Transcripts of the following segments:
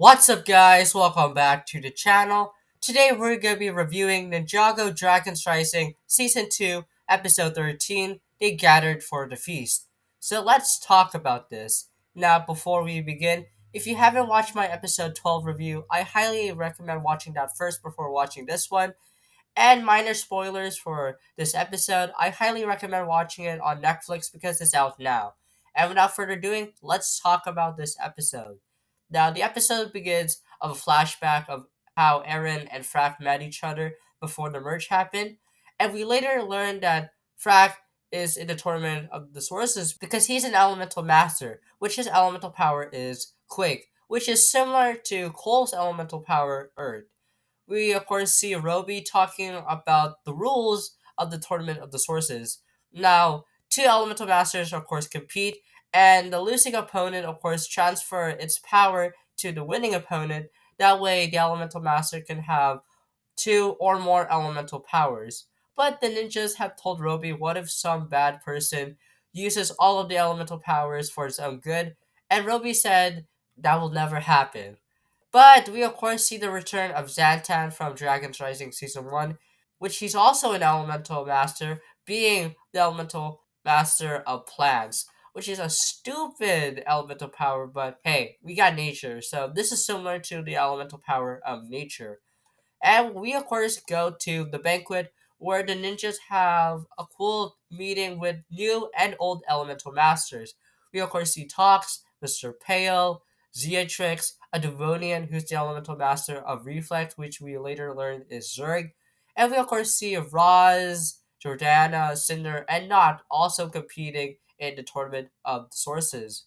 What's up, guys? Welcome back to the channel. Today we're going to be reviewing Ninjago Dragon's Rising Season 2, Episode 13, They Gathered for the Feast. So let's talk about this. Now, before we begin, if you haven't watched my Episode 12 review, I highly recommend watching that first before watching this one. And minor spoilers for this episode, I highly recommend watching it on Netflix because it's out now. And without further ado, let's talk about this episode. Now, the episode begins of a flashback of how Eren and Frack met each other before the merge happened, and we later learn that Frack is in the Tournament of the Sources because he's an elemental master, which his elemental power is Quake, which is similar to Cole's elemental power Earth. We of course see Roby talking about the rules of the Tournament of the Sources. Now, two elemental masters of course compete, and the losing opponent of course transfer its power to the winning opponent. That way, the elemental master can have two or more elemental powers. But the ninjas have told Roby, what if some bad person uses all of the elemental powers for its own good? And Roby said that will never happen. But we of course see the return of Xantan from Dragon's Rising Season 1, which he's also an elemental master, being the elemental master of plants, which is a stupid elemental power, but hey, we got nature, so this is similar to the elemental power of nature. And we, of course, go to the banquet where the ninjas have a cool meeting with new and old elemental masters. We, of course, see Tox, Mr. Pale, Zeatrix, a Devonian who's the elemental master of Reflect, which we later learn is Zerg. And we, of course, see Roz, Jordana, Cinder, and Not also competing in the Tournament of the Sources.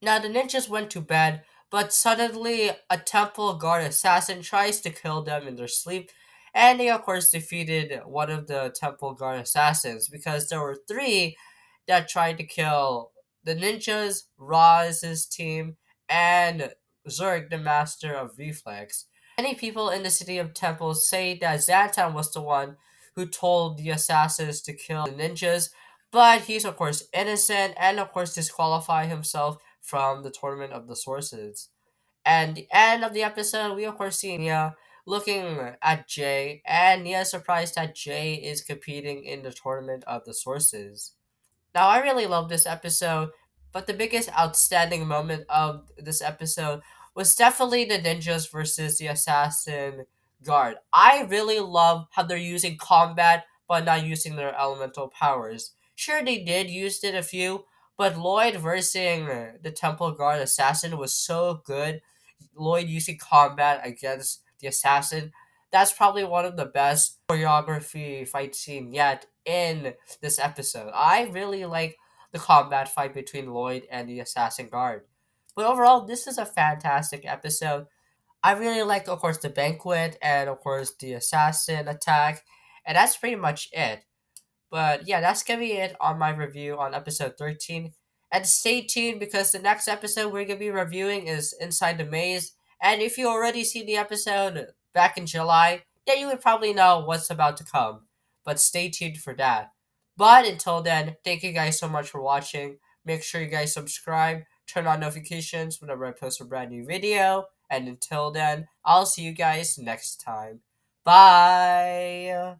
Now the ninjas went to bed, but suddenly a temple guard assassin tries to kill them in their sleep, and they of course defeated one of the temple guard assassins because there were three that tried to kill the ninjas, Roz's team, and Zerg, the master of reflex. Many people in the city of temples say that Xantan was the one who told the assassins to kill the ninjas, but he's of course innocent and of course disqualify himself from the Tournament of the Sources. And the end of the episode, we of course see Nia looking at Jay, and Nia is surprised that Jay is competing in the Tournament of the Sources. Now, I really love this episode, but the biggest outstanding moment of this episode was definitely the ninjas versus the assassin guard. I really love how they're using combat but not using their elemental powers. Sure, they did use it a few, but Lloyd versus the temple guard assassin was so good. Lloyd using combat against the assassin. That's probably one of the best choreography fight scene yet in this episode. I really like the combat fight between Lloyd and the assassin guard. But overall, this is a fantastic episode. I really like, of course, the banquet and, of course, the assassin attack. And that's pretty much it. But yeah, that's gonna be it on my review on episode 13. And stay tuned because the next episode we're gonna be reviewing is Inside the Maze. And if you already see the episode back in July, then you would probably know what's about to come. But stay tuned for that. But until then, thank you guys so much for watching. Make sure you guys subscribe, turn on notifications whenever I post a brand new video. And until then, I'll see you guys next time. Bye!